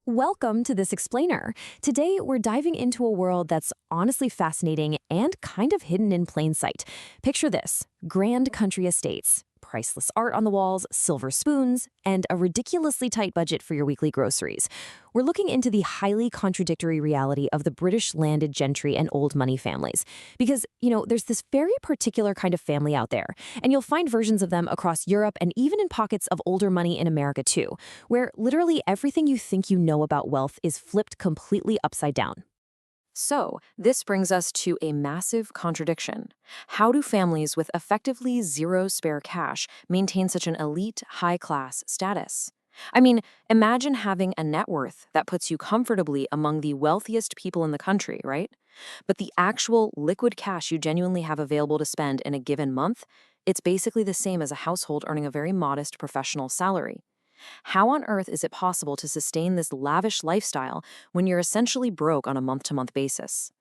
Welcome to This Explainer. Today, we're diving into a world that's honestly fascinating and kind of hidden in plain sight. Picture this: grand country estates, priceless art on the walls, silver spoons, and a ridiculously tight budget for your weekly groceries. We're looking into the highly contradictory reality of the British landed gentry and old money families. Because, there's this very particular kind of family out there, and you'll find versions of them across Europe and even in pockets of older money in America too, where literally everything you think you know about wealth is flipped completely upside down. So, this brings us to a massive contradiction. How do families with effectively zero spare cash maintain such an elite, high-class status? I mean, imagine having a net worth that puts you comfortably among the wealthiest people in the country, right? But the actual liquid cash you genuinely have available to spend in a given month, it's basically the same as a household earning a very modest professional salary. How on earth is it possible to sustain this lavish lifestyle when you're essentially broke on a month-to-month basis?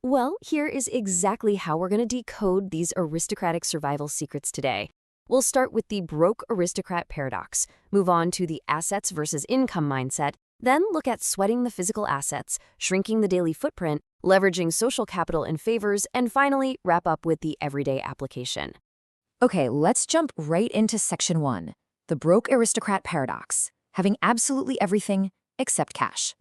Well, here is exactly how we're going to decode these aristocratic survival secrets today. We'll start with the broke aristocrat paradox, move on to the assets versus income mindset, then look at sweating the physical assets, shrinking the daily footprint, leveraging social capital in favors, and finally wrap up with the everyday application. Okay, let's jump right into section 1, the broke aristocrat paradox, having absolutely everything except cash.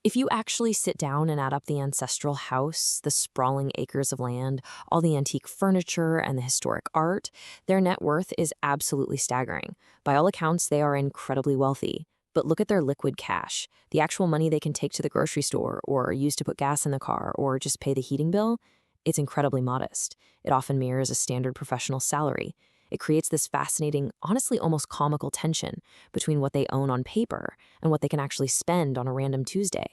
If you actually sit down and add up the ancestral house, the sprawling acres of land, all the antique furniture, and the historic art, their net worth is absolutely staggering. By all accounts, they are incredibly wealthy. But look at their liquid cash, the actual money they can take to the grocery store or use to put gas in the car or just pay the heating bill. It's incredibly modest. It often mirrors a standard professional salary. It creates this fascinating, honestly almost comical tension between what they own on paper and what they can actually spend on a random Tuesday.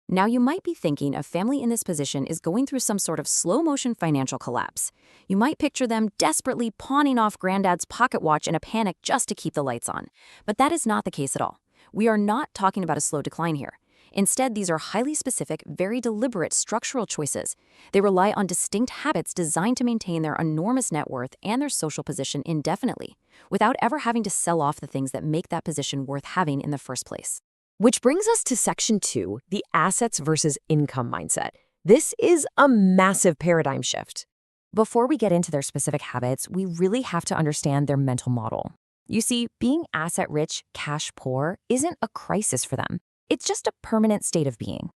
Now, you might be thinking a family in this position is going through some sort of slow-motion financial collapse. You might picture them desperately pawning off granddad's pocket watch in a panic just to keep the lights on. But that is not the case at all. We are not talking about a slow decline here. Instead, these are highly specific, very deliberate structural choices. They rely on distinct habits designed to maintain their enormous net worth and their social position indefinitely, without ever having to sell off the things that make that position worth having in the first place. Which brings us to section 2, the assets versus income mindset. This is a massive paradigm shift. Before we get into their specific habits, we really have to understand their mental model. You see, being asset-rich, cash-poor isn't a crisis for them. It's just a permanent state of being.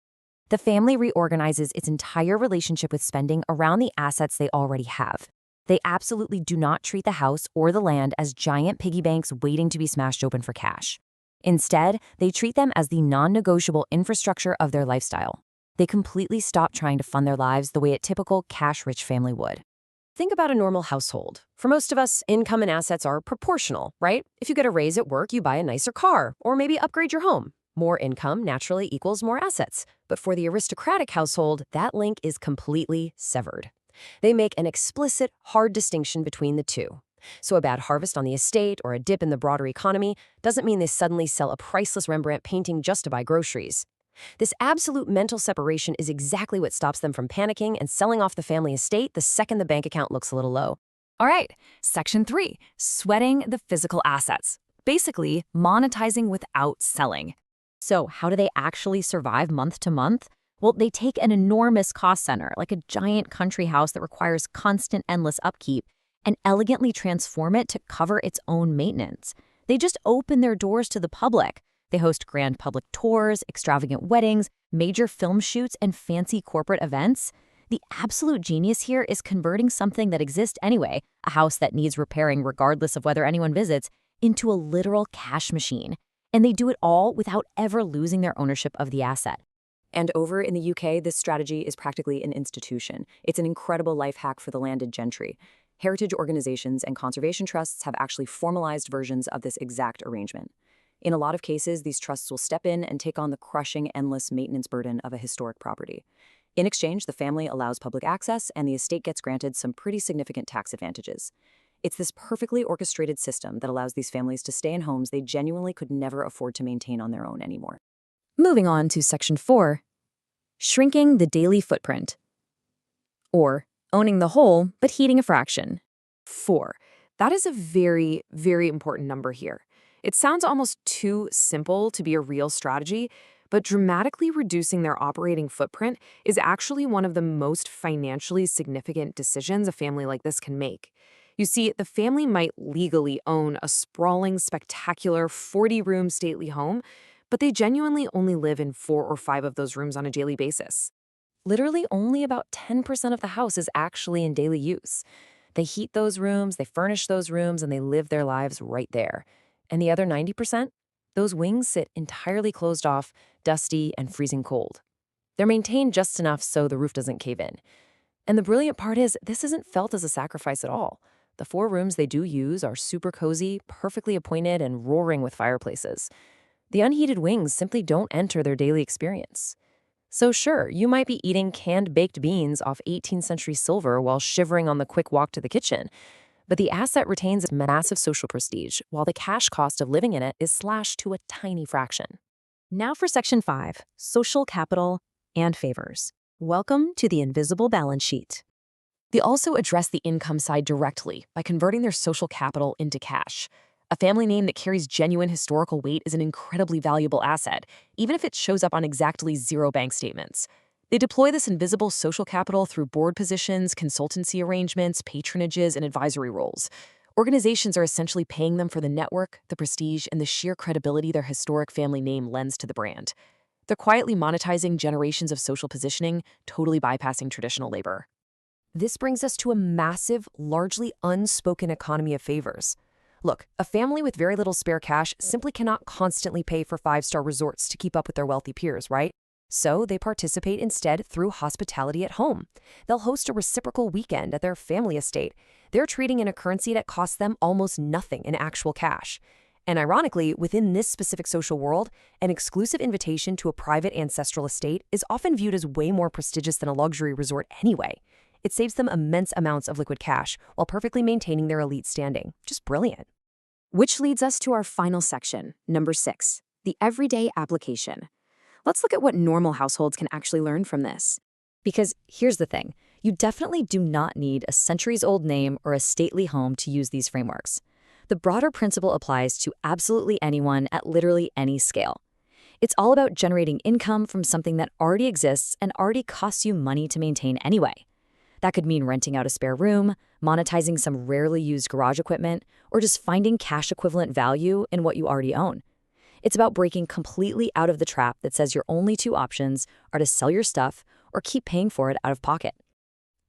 The family reorganizes its entire relationship with spending around the assets they already have. They absolutely do not treat the house or the land as giant piggy banks waiting to be smashed open for cash. Instead, they treat them as the non-negotiable infrastructure of their lifestyle. They completely stop trying to fund their lives the way a typical cash-rich family would. Think about a normal household. For most of us, income and assets are proportional, right? If you get a raise at work, you buy a nicer car, or maybe upgrade your home. More income naturally equals more assets. But for the aristocratic household, that link is completely severed. They make an explicit, hard distinction between the two. So a bad harvest on the estate or a dip in the broader economy doesn't mean they suddenly sell a priceless Rembrandt painting just to buy groceries. This absolute mental separation is exactly what stops them from panicking and selling off the family estate the second the bank account looks a little low. All right, section 3, sweating the physical assets. Basically, monetizing without selling. So how do they actually survive month to month? Well, they take an enormous cost center, like a giant country house that requires constant, endless upkeep, and elegantly transform it to cover its own maintenance. They just open their doors to the public. They host grand public tours, extravagant weddings, major film shoots, and fancy corporate events. The absolute genius here is converting something that exists anyway, a house that needs repairing regardless of whether anyone visits, into a literal cash machine. And they do it all without ever losing their ownership of the asset. And over in the UK, this strategy is practically an institution. It's an incredible life hack for the landed gentry. Heritage organizations and conservation trusts have actually formalized versions of this exact arrangement. In a lot of cases, these trusts will step in and take on the crushing, endless maintenance burden of a historic property. In exchange, the family allows public access, and the estate gets granted some pretty significant tax advantages. It's this perfectly orchestrated system that allows these families to stay in homes they genuinely could never afford to maintain on their own anymore. Moving on to section 4, shrinking the daily footprint. Or owning the whole, but heating a fraction. 4. That is a very, very important number here. It sounds almost too simple to be a real strategy, but dramatically reducing their operating footprint is actually one of the most financially significant decisions a family like this can make. You see, the family might legally own a sprawling, spectacular 40-room stately home, but they genuinely only live in 4 or 5 of those rooms on a daily basis. Literally only about 10% of the house is actually in daily use. They heat those rooms, they furnish those rooms, and they live their lives right there. And the other 90%? Those wings sit entirely closed off, dusty, and freezing cold. They're maintained just enough so the roof doesn't cave in. And the brilliant part is, this isn't felt as a sacrifice at all. The 4 rooms they do use are super cozy, perfectly appointed, and roaring with fireplaces. The unheated wings simply don't enter their daily experience. So sure, you might be eating canned baked beans off 18th century silver while shivering on the quick walk to the kitchen, but the asset retains its massive social prestige, while the cash cost of living in it is slashed to a tiny fraction. Now for Section 5, Social Capital and Favors. Welcome to the invisible balance sheet. They also address the income side directly by converting their social capital into cash. A family name that carries genuine historical weight is an incredibly valuable asset, even if it shows up on exactly 0 bank statements. They deploy this invisible social capital through board positions, consultancy arrangements, patronages, and advisory roles. Organizations are essentially paying them for the network, the prestige, and the sheer credibility their historic family name lends to the brand. They're quietly monetizing generations of social positioning, totally bypassing traditional labor. This brings us to a massive, largely unspoken economy of favors. Look, a family with very little spare cash simply cannot constantly pay for 5-star resorts to keep up with their wealthy peers, right? So they participate instead through hospitality at home. They'll host a reciprocal weekend at their family estate. They're trading in a currency that costs them almost nothing in actual cash. And ironically, within this specific social world, an exclusive invitation to a private ancestral estate is often viewed as way more prestigious than a luxury resort anyway. It saves them immense amounts of liquid cash while perfectly maintaining their elite standing. Just brilliant. Which leads us to our final section, number 6, the everyday application. Let's look at what normal households can actually learn from this. Because here's the thing, you definitely do not need a centuries-old name or a stately home to use these frameworks. The broader principle applies to absolutely anyone at literally any scale. It's all about generating income from something that already exists and already costs you money to maintain anyway. That could mean renting out a spare room, monetizing some rarely used garage equipment, or just finding cash equivalent value in what you already own. It's about breaking completely out of the trap that says your only 2 options are to sell your stuff or keep paying for it out of pocket.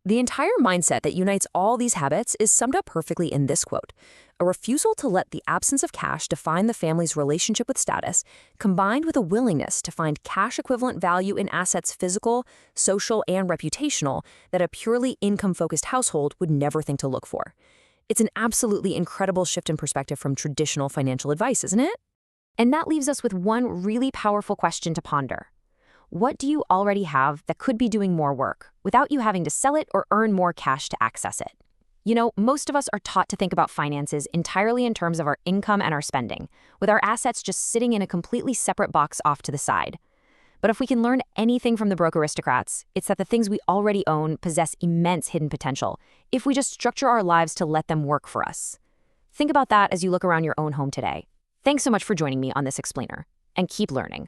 The entire mindset that unites all these habits is summed up perfectly in this quote: a refusal to let the absence of cash define the family's relationship with status, combined with a willingness to find cash-equivalent value in assets physical, social, and reputational that a purely income-focused household would never think to look for. It's an absolutely incredible shift in perspective from traditional financial advice, isn't it? And that leaves us with one really powerful question to ponder. What do you already have that could be doing more work without you having to sell it or earn more cash to access it? You know, most of us are taught to think about finances entirely in terms of our income and our spending, with our assets just sitting in a completely separate box off to the side. But if we can learn anything from the Broke Aristocrats, it's that the things we already own possess immense hidden potential if we just structure our lives to let them work for us. Think about that as you look around your own home today. Thanks so much for joining me on this explainer, and keep learning.